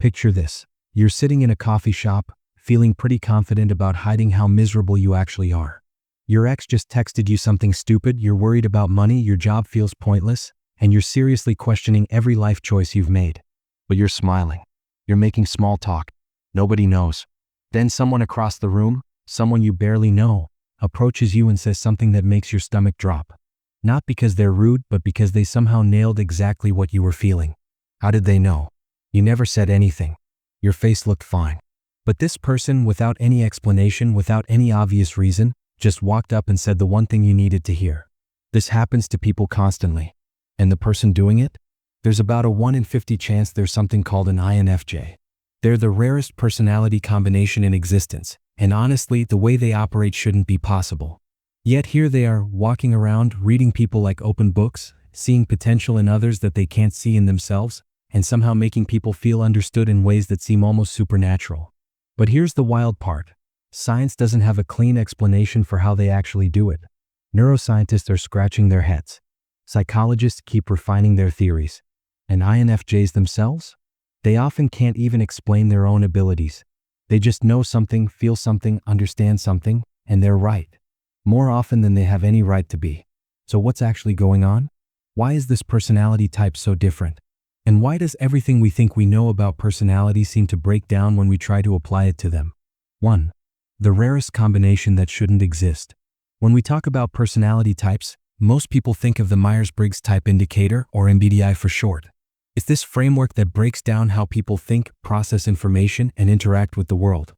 Picture this. You're sitting in a coffee shop, feeling pretty confident about hiding how miserable you actually are. Your ex just texted you something stupid, you're worried about money, your job feels pointless, and you're seriously questioning every life choice you've made. But you're smiling. You're making small talk. Nobody knows. Then someone across the room, someone you barely know, approaches you and says something that makes your stomach drop. Not because they're rude, but because they somehow nailed exactly what you were feeling. How did they know? You never said anything. Your face looked fine. But this person, without any explanation, without any obvious reason, just walked up and said the one thing you needed to hear. This happens to people constantly. And the person doing it? There's about a 1 in 50 chance there's something called an INFJ. They're the rarest personality combination in existence, and honestly, the way they operate shouldn't be possible. Yet here they are, walking around, reading people like open books, seeing potential in others that they can't see in themselves, and somehow making people feel understood in ways that seem almost supernatural. But here's the wild part. Science doesn't have a clean explanation for how they actually do it. Neuroscientists are scratching their heads. Psychologists keep refining their theories. And INFJs themselves? They often can't even explain their own abilities. They just know something, feel something, understand something, and they're right. More often than they have any right to be. So what's actually going on? Why is this personality type so different? And why does everything we think we know about personality seem to break down when we try to apply it to them? 1. The rarest combination that shouldn't exist. When we talk about personality types, most people think of the Myers-Briggs type indicator, or MBTI for short. It's this framework that breaks down how people think, process information, and interact with the world.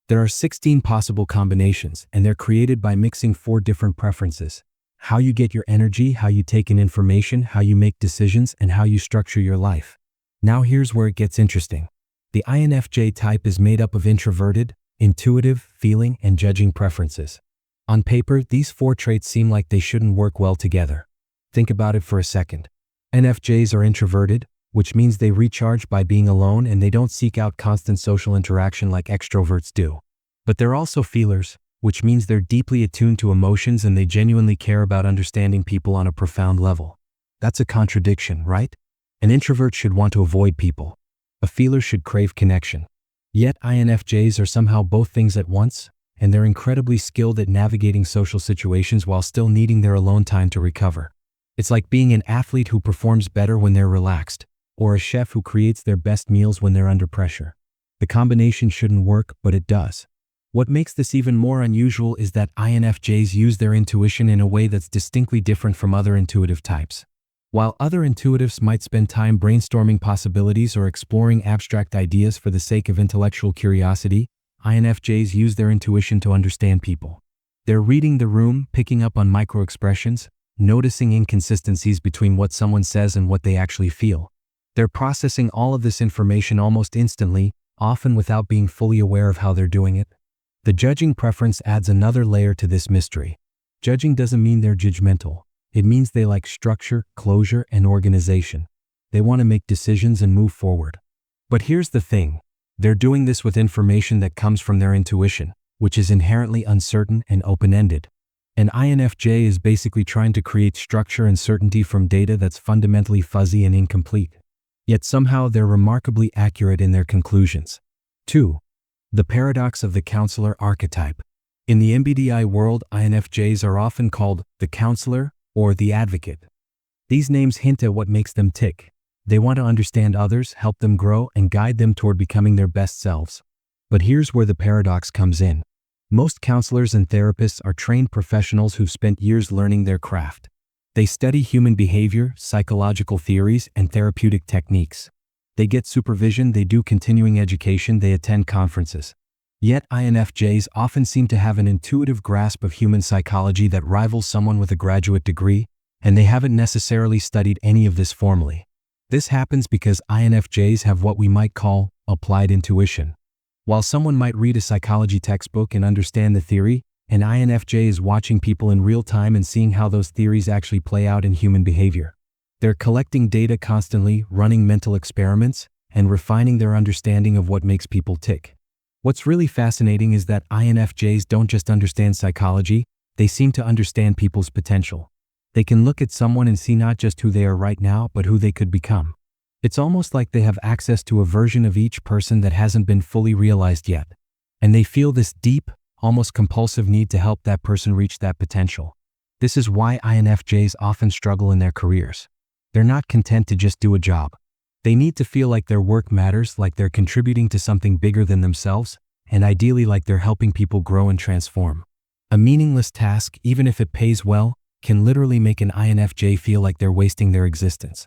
There are 16 possible combinations, and they're created by mixing 4 different preferences: how you get your energy, how you take in information, how you make decisions, and how you structure your life. Now here's where it gets interesting. The INFJ type is made up of introverted, intuitive, feeling, and judging preferences. On paper, these 4 traits seem like they shouldn't work well together. Think about it for a second. INFJs are introverted, which means they recharge by being alone and they don't seek out constant social interaction like extroverts do. But they're also feelers, which means they're deeply attuned to emotions and they genuinely care about understanding people on a profound level. That's a contradiction, right? An introvert should want to avoid people. A feeler should crave connection. Yet INFJs are somehow both things at once, and they're incredibly skilled at navigating social situations while still needing their alone time to recover. It's like being an athlete who performs better when they're relaxed, or a chef who creates their best meals when they're under pressure. The combination shouldn't work, but it does. What makes this even more unusual is that INFJs use their intuition in a way that's distinctly different from other intuitive types. While other intuitives might spend time brainstorming possibilities or exploring abstract ideas for the sake of intellectual curiosity, INFJs use their intuition to understand people. They're reading the room, picking up on microexpressions, noticing inconsistencies between what someone says and what they actually feel. They're processing all of this information almost instantly, often without being fully aware of how they're doing it. The judging preference adds another layer to this mystery. Judging doesn't mean they're judgmental. It means they like structure, closure, and organization. They want to make decisions and move forward. But here's the thing. They're doing this with information that comes from their intuition, which is inherently uncertain and open-ended. An INFJ is basically trying to create structure and certainty from data that's fundamentally fuzzy and incomplete. Yet somehow they're remarkably accurate in their conclusions. 2. The paradox of the counselor archetype. In the MBTI world, INFJs are often called the counselor or the advocate. These names hint at what makes them tick. They want to understand others, help them grow, and guide them toward becoming their best selves. But here's where the paradox comes in. Most counselors and therapists are trained professionals who've spent years learning their craft. They study human behavior, psychological theories, and therapeutic techniques. They get supervision, they do continuing education, they attend conferences. Yet INFJs often seem to have an intuitive grasp of human psychology that rivals someone with a graduate degree, and they haven't necessarily studied any of this formally. This happens because INFJs have what we might call applied intuition. While someone might read a psychology textbook and understand the theory, an INFJ is watching people in real time and seeing how those theories actually play out in human behavior. They're collecting data constantly, running mental experiments, and refining their understanding of what makes people tick. What's really fascinating is that INFJs don't just understand psychology, they seem to understand people's potential. They can look at someone and see not just who they are right now, but who they could become. It's almost like they have access to a version of each person that hasn't been fully realized yet. And they feel this deep, almost compulsive need to help that person reach that potential. This is why INFJs often struggle in their careers. They're not content to just do a job. They need to feel like their work matters, like they're contributing to something bigger than themselves, and ideally like they're helping people grow and transform. A meaningless task, even if it pays well, can literally make an INFJ feel like they're wasting their existence.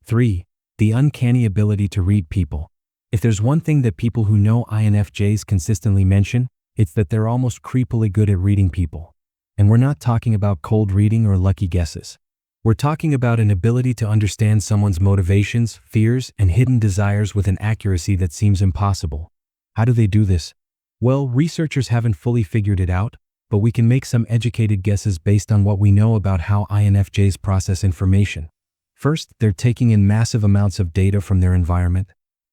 3. The uncanny ability to read people. If there's one thing that people who know INFJs consistently mention, it's that they're almost creepily good at reading people. And we're not talking about cold reading or lucky guesses. We're talking about an ability to understand someone's motivations, fears, and hidden desires with an accuracy that seems impossible. How do they do this? Well, researchers haven't fully figured it out, but we can make some educated guesses based on what we know about how INFJs process information. First, they're taking in massive amounts of data from their environment.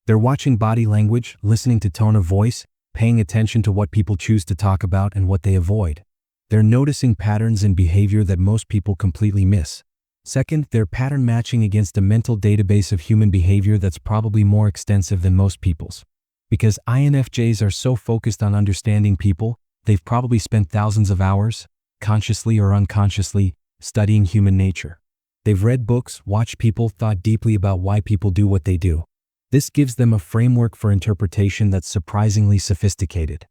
They're watching body language, listening to tone of voice, paying attention to what people choose to talk about and what they avoid. They're noticing patterns in behavior that most people completely miss. Second, they're pattern matching against a mental database of human behavior that's probably more extensive than most people's. Because INFJs are so focused on understanding people, they've probably spent thousands of hours, consciously or unconsciously, studying human nature. They've read books, watched people, thought deeply about why people do what they do. This gives them a framework for interpretation that's surprisingly sophisticated.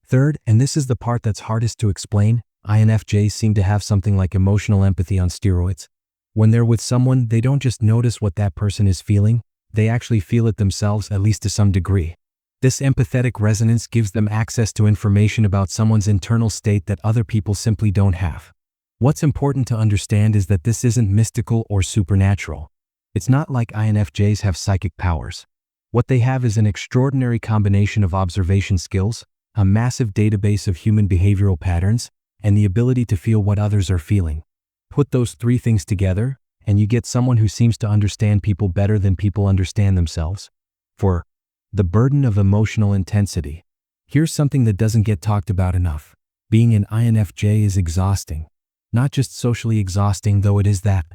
Third, and this is the part that's hardest to explain, INFJs seem to have something like emotional empathy on steroids. When they're with someone, they don't just notice what that person is feeling, they actually feel it themselves, at least to some degree. This empathetic resonance gives them access to information about someone's internal state that other people simply don't have. What's important to understand is that this isn't mystical or supernatural. It's not like INFJs have psychic powers. What they have is an extraordinary combination of observation skills, a massive database of human behavioral patterns, and the ability to feel what others are feeling. Put those three things together, and you get someone who seems to understand people better than people understand themselves. 4. The burden of emotional intensity. Here's something that doesn't get talked about enough. Being an INFJ is exhausting. Not just socially exhausting, though it is that.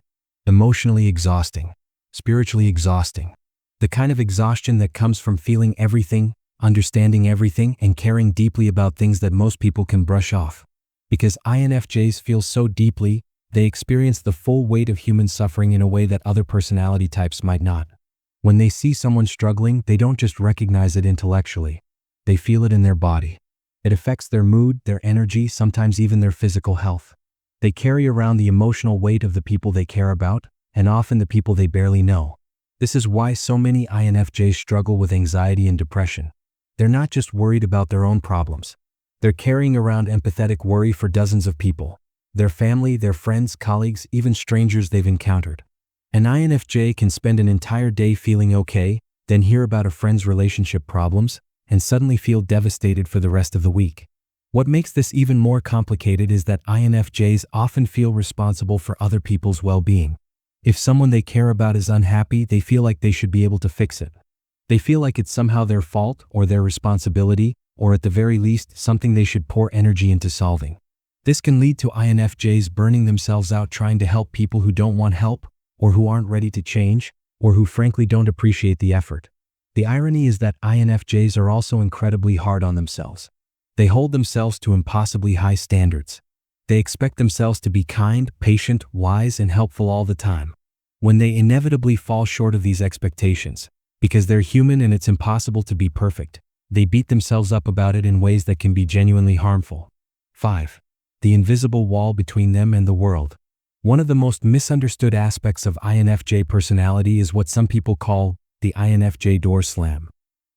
Emotionally exhausting. Spiritually exhausting. The kind of exhaustion that comes from feeling everything, understanding everything, and caring deeply about things that most people can brush off. Because INFJs feel so deeply, they experience the full weight of human suffering in a way that other personality types might not. When they see someone struggling, they don't just recognize it intellectually. They feel it in their body. It affects their mood, their energy, sometimes even their physical health. They carry around the emotional weight of the people they care about, and often the people they barely know. This is why so many INFJs struggle with anxiety and depression. They're not just worried about their own problems. They're carrying around empathetic worry for dozens of people. Their family, their friends, colleagues, even strangers they've encountered. An INFJ can spend an entire day feeling okay, then hear about a friend's relationship problems, and suddenly feel devastated for the rest of the week. What makes this even more complicated is that INFJs often feel responsible for other people's well-being. If someone they care about is unhappy, they feel like they should be able to fix it. They feel like it's somehow their fault or their responsibility, or at the very least, something they should pour energy into solving. This can lead to INFJs burning themselves out trying to help people who don't want help, or who aren't ready to change, or who frankly don't appreciate the effort. The irony is that INFJs are also incredibly hard on themselves. They hold themselves to impossibly high standards. They expect themselves to be kind, patient, wise, and helpful all the time. When they inevitably fall short of these expectations, because they're human and it's impossible to be perfect, they beat themselves up about it in ways that can be genuinely harmful. 5. The invisible wall between them and the world. One of the most misunderstood aspects of INFJ personality is what some people call the INFJ door slam.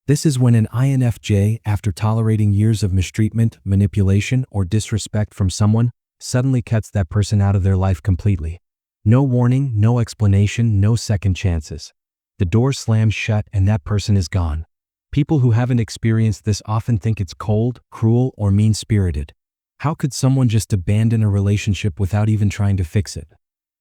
This is when an INFJ, after tolerating years of mistreatment, manipulation, or disrespect from someone, suddenly cuts that person out of their life completely. No warning, no explanation, no second chances. The door slams shut and that person is gone. People who haven't experienced this often think it's cold, cruel, or mean-spirited. How could someone just abandon a relationship without even trying to fix it?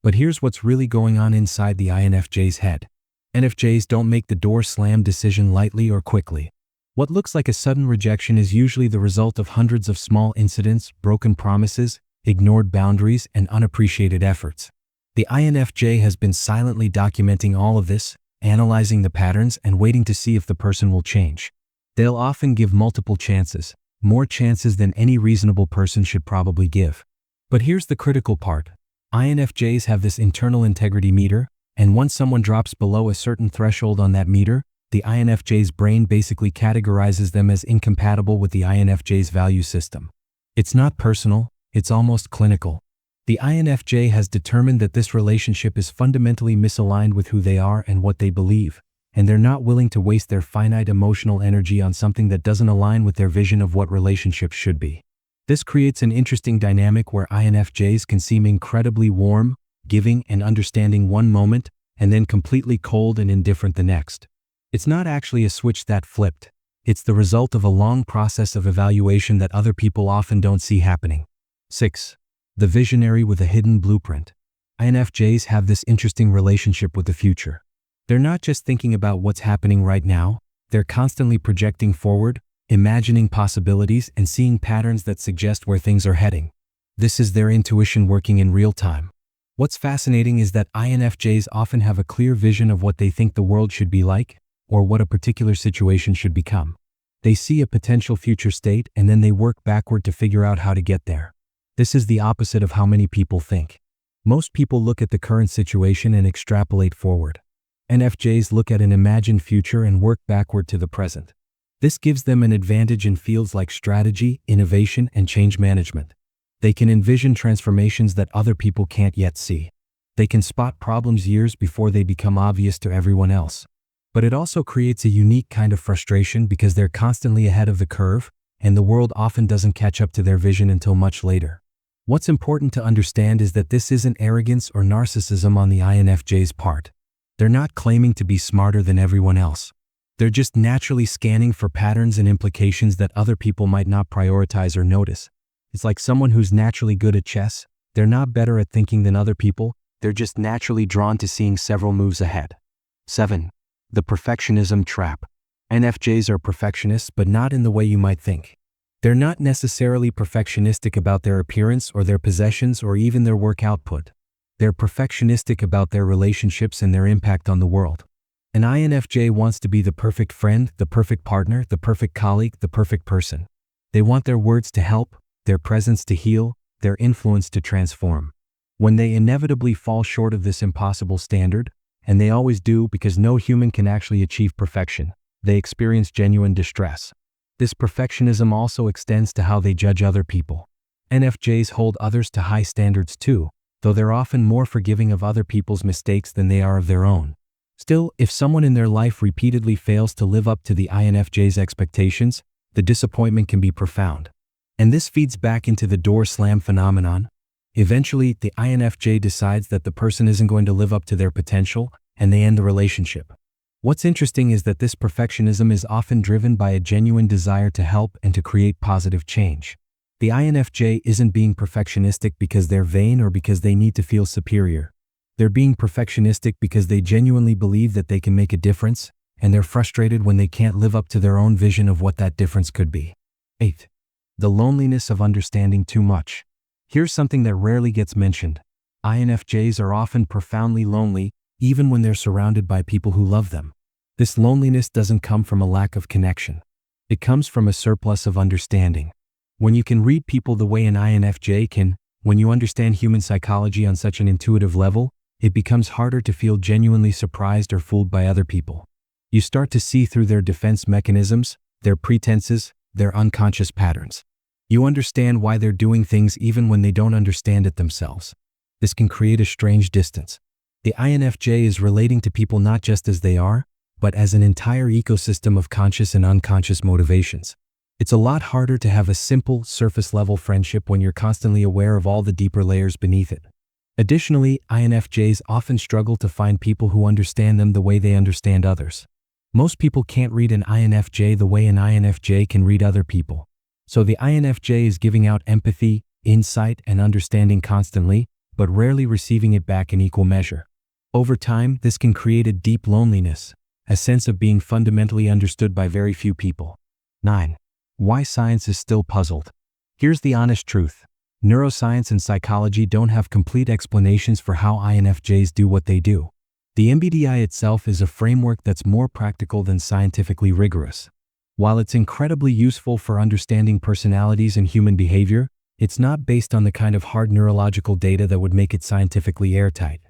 But here's what's really going on inside the INFJ's head. INFJs don't make the door slam decision lightly or quickly. What looks like a sudden rejection is usually the result of hundreds of small incidents, broken promises, ignored boundaries, and unappreciated efforts. The INFJ has been silently documenting all of this, analyzing the patterns and waiting to see if the person will change. They'll often give multiple chances, more chances than any reasonable person should probably give. But here's the critical part. INFJs have this internal integrity meter, and once someone drops below a certain threshold on that meter, the INFJ's brain basically categorizes them as incompatible with the INFJ's value system. It's not personal, it's almost clinical. The INFJ has determined that this relationship is fundamentally misaligned with who they are and what they believe, and they're not willing to waste their finite emotional energy on something that doesn't align with their vision of what relationships should be. This creates an interesting dynamic where INFJs can seem incredibly warm, giving, and understanding one moment, and then completely cold and indifferent the next. It's not actually a switch that flipped. It's the result of a long process of evaluation that other people often don't see happening. 6. The visionary with a hidden blueprint. INFJs have this interesting relationship with the future. They're not just thinking about what's happening right now, they're constantly projecting forward, imagining possibilities, and seeing patterns that suggest where things are heading. This is their intuition working in real time. What's fascinating is that INFJs often have a clear vision of what they think the world should be like, or what a particular situation should become. They see a potential future state and then they work backward to figure out how to get there. This is the opposite of how many people think. Most people look at the current situation and extrapolate forward. INFJs look at an imagined future and work backward to the present. This gives them an advantage in fields like strategy, innovation, and change management. They can envision transformations that other people can't yet see. They can spot problems years before they become obvious to everyone else. But it also creates a unique kind of frustration because they're constantly ahead of the curve, and the world often doesn't catch up to their vision until much later. What's important to understand is that this isn't arrogance or narcissism on the INFJ's part. They're not claiming to be smarter than everyone else. They're just naturally scanning for patterns and implications that other people might not prioritize or notice. It's like someone who's naturally good at chess. They're not better at thinking than other people, they're just naturally drawn to seeing several moves ahead. 7. The perfectionism trap. INFJs are perfectionists, but not in the way you might think. They're not necessarily perfectionistic about their appearance or their possessions or even their work output. They're perfectionistic about their relationships and their impact on the world. An INFJ wants to be the perfect friend, the perfect partner, the perfect colleague, the perfect person. They want their words to help, their presence to heal, their influence to transform. When they inevitably fall short of this impossible standard, and they always do because no human can actually achieve perfection, they experience genuine distress. This perfectionism also extends to how they judge other people. INFJs hold others to high standards too, though they're often more forgiving of other people's mistakes than they are of their own. Still, if someone in their life repeatedly fails to live up to the INFJ's expectations, the disappointment can be profound. And this feeds back into the door slam phenomenon. Eventually, the INFJ decides that the person isn't going to live up to their potential, and they end the relationship. What's interesting is that this perfectionism is often driven by a genuine desire to help and to create positive change. The INFJ isn't being perfectionistic because they're vain or because they need to feel superior. They're being perfectionistic because they genuinely believe that they can make a difference, and they're frustrated when they can't live up to their own vision of what that difference could be. 8. The loneliness of understanding too much. Here's something that rarely gets mentioned. INFJs are often profoundly lonely, even when they're surrounded by people who love them. This loneliness doesn't come from a lack of connection. It comes from a surplus of understanding. When you can read people the way an INFJ can, when you understand human psychology on such an intuitive level, it becomes harder to feel genuinely surprised or fooled by other people. You start to see through their defense mechanisms, their pretenses, their unconscious patterns. You understand why they're doing things even when they don't understand it themselves. This can create a strange distance. The INFJ is relating to people not just as they are, but as an entire ecosystem of conscious and unconscious motivations. It's a lot harder to have a simple, surface-level friendship when you're constantly aware of all the deeper layers beneath it. Additionally, INFJs often struggle to find people who understand them the way they understand others. Most people can't read an INFJ the way an INFJ can read other people. So the INFJ is giving out empathy, insight, and understanding constantly, but rarely receiving it back in equal measure. Over time, this can create a deep loneliness, a sense of being fundamentally understood by very few people. 9. Why science is still puzzled. Here's the honest truth. Neuroscience and psychology don't have complete explanations for how INFJs do what they do. The MBTI itself is a framework that's more practical than scientifically rigorous. While it's incredibly useful for understanding personalities and human behavior, it's not based on the kind of hard neurological data that would make it scientifically airtight.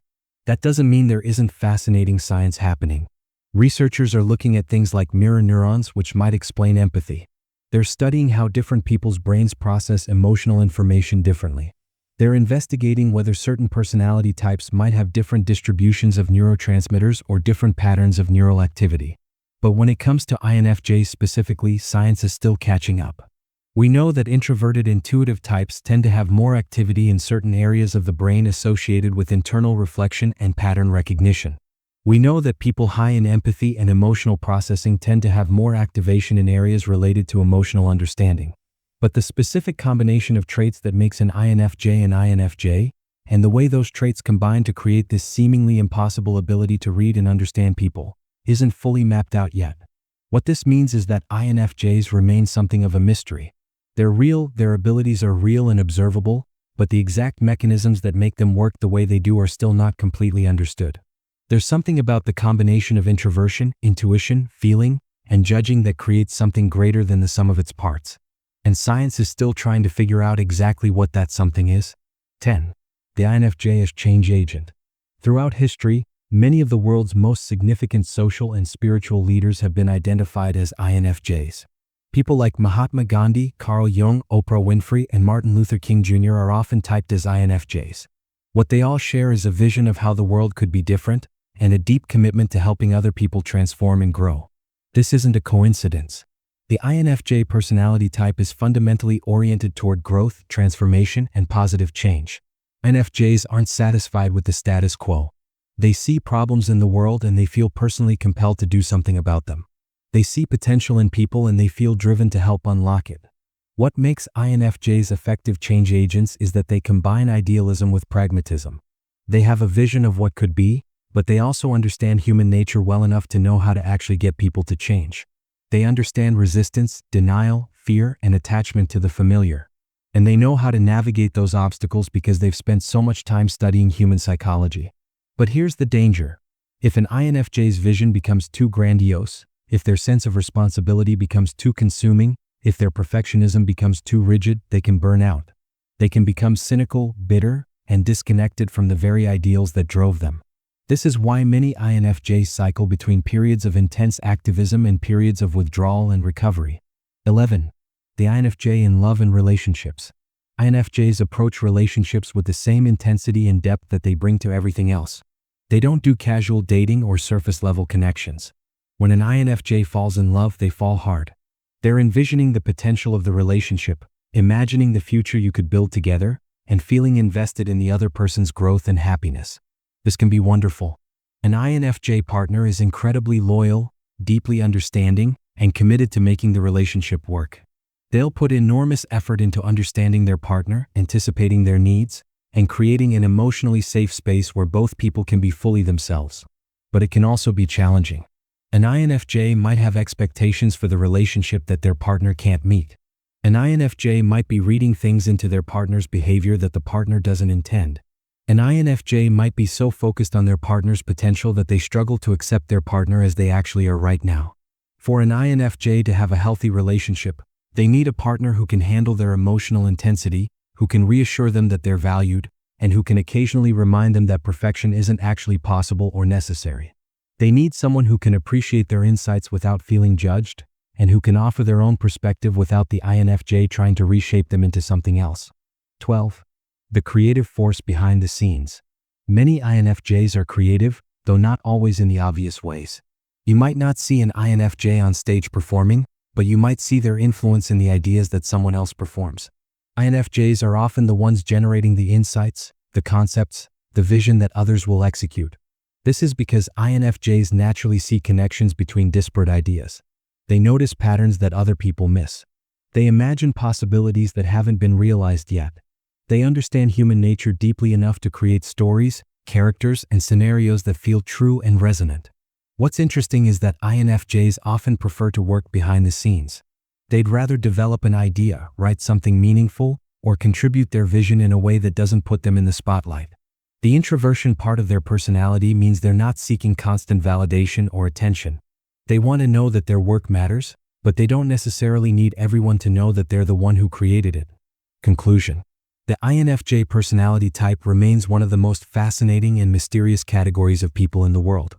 That doesn't mean there isn't fascinating science happening. Researchers are looking at things like mirror neurons, which might explain empathy. They're studying how different people's brains process emotional information differently. They're investigating whether certain personality types might have different distributions of neurotransmitters or different patterns of neural activity. But when it comes to INFJs specifically, science is still catching up. We know that introverted intuitive types tend to have more activity in certain areas of the brain associated with internal reflection and pattern recognition. We know that people high in empathy and emotional processing tend to have more activation in areas related to emotional understanding. But the specific combination of traits that makes an INFJ an INFJ, and the way those traits combine to create this seemingly impossible ability to read and understand people, isn't fully mapped out yet. What this means is that INFJs remain something of a mystery. They're real, their abilities are real and observable, but the exact mechanisms that make them work the way they do are still not completely understood. There's something about the combination of introversion, intuition, feeling, and judging that creates something greater than the sum of its parts. And science is still trying to figure out exactly what that something is. 10. The INFJ as change agent. Throughout history, many of the world's most significant social and spiritual leaders have been identified as INFJs. People like Mahatma Gandhi, Carl Jung, Oprah Winfrey, and Martin Luther King Jr. are often typed as INFJs. What they all share is a vision of how the world could be different, and a deep commitment to helping other people transform and grow. This isn't a coincidence. The INFJ personality type is fundamentally oriented toward growth, transformation, and positive change. INFJs aren't satisfied with the status quo. They see problems in the world and they feel personally compelled to do something about them. They see potential in people and they feel driven to help unlock it. What makes INFJs effective change agents is that they combine idealism with pragmatism. They have a vision of what could be, but they also understand human nature well enough to know how to actually get people to change. They understand resistance, denial, fear, and attachment to the familiar. And they know how to navigate those obstacles because they've spent so much time studying human psychology. But here's the danger. If an INFJ's vision becomes too grandiose, if their sense of responsibility becomes too consuming, if their perfectionism becomes too rigid, they can burn out. They can become cynical, bitter, and disconnected from the very ideals that drove them. This is why many INFJs cycle between periods of intense activism and periods of withdrawal and recovery. 11. The INFJ in love and relationships. INFJs approach relationships with the same intensity and depth that they bring to everything else. They don't do casual dating or surface-level connections. When an INFJ falls in love, they fall hard. They're envisioning the potential of the relationship, imagining the future you could build together, and feeling invested in the other person's growth and happiness. This can be wonderful. An INFJ partner is incredibly loyal, deeply understanding, and committed to making the relationship work. They'll put enormous effort into understanding their partner, anticipating their needs, and creating an emotionally safe space where both people can be fully themselves. But it can also be challenging. An INFJ might have expectations for the relationship that their partner can't meet. An INFJ might be reading things into their partner's behavior that the partner doesn't intend. An INFJ might be so focused on their partner's potential that they struggle to accept their partner as they actually are right now. For an INFJ to have a healthy relationship, they need a partner who can handle their emotional intensity, who can reassure them that they're valued, and who can occasionally remind them that perfection isn't actually possible or necessary. They need someone who can appreciate their insights without feeling judged, and who can offer their own perspective without the INFJ trying to reshape them into something else. 12. The creative force behind the scenes. Many INFJs are creative, though not always in the obvious ways. You might not see an INFJ on stage performing, but you might see their influence in the ideas that someone else performs. INFJs are often the ones generating the insights, the concepts, the vision that others will execute. This is because INFJs naturally see connections between disparate ideas. They notice patterns that other people miss. They imagine possibilities that haven't been realized yet. They understand human nature deeply enough to create stories, characters, and scenarios that feel true and resonant. What's interesting is that INFJs often prefer to work behind the scenes. They'd rather develop an idea, write something meaningful, or contribute their vision in a way that doesn't put them in the spotlight. The introversion part of their personality means they're not seeking constant validation or attention. They want to know that their work matters, but they don't necessarily need everyone to know that they're the one who created it. Conclusion. The INFJ personality type remains one of the most fascinating and mysterious categories of people in the world.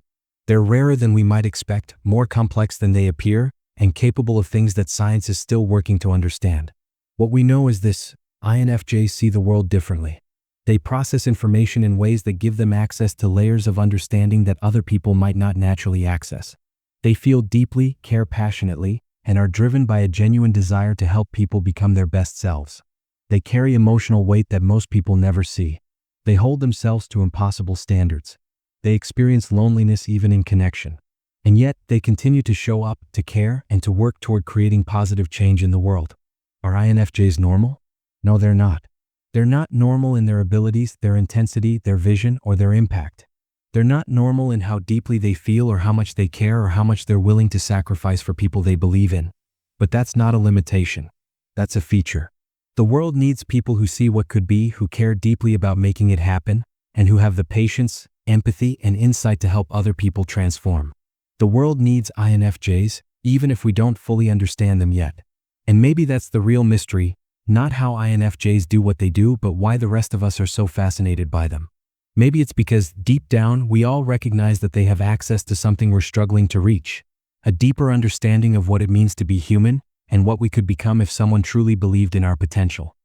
They're rarer than we might expect, more complex than they appear, and capable of things that science is still working to understand. What we know is this: INFJs see the world differently. They process information in ways that give them access to layers of understanding that other people might not naturally access. They feel deeply, care passionately, and are driven by a genuine desire to help people become their best selves. They carry emotional weight that most people never see. They hold themselves to impossible standards. They experience loneliness even in connection. And yet, they continue to show up, to care, and to work toward creating positive change in the world. Are INFJs normal? No, they're not. They're not normal in their abilities, their intensity, their vision, or their impact. They're not normal in how deeply they feel or how much they care or how much they're willing to sacrifice for people they believe in. But that's not a limitation. That's a feature. The world needs people who see what could be, who care deeply about making it happen, and who have the patience, empathy, and insight to help other people transform. The world needs INFJs, even if we don't fully understand them yet. And maybe that's the real mystery, not how INFJs do what they do, but why the rest of us are so fascinated by them. Maybe it's because, deep down, we all recognize that they have access to something we're struggling to reach, a deeper understanding of what it means to be human, and what we could become if someone truly believed in our potential.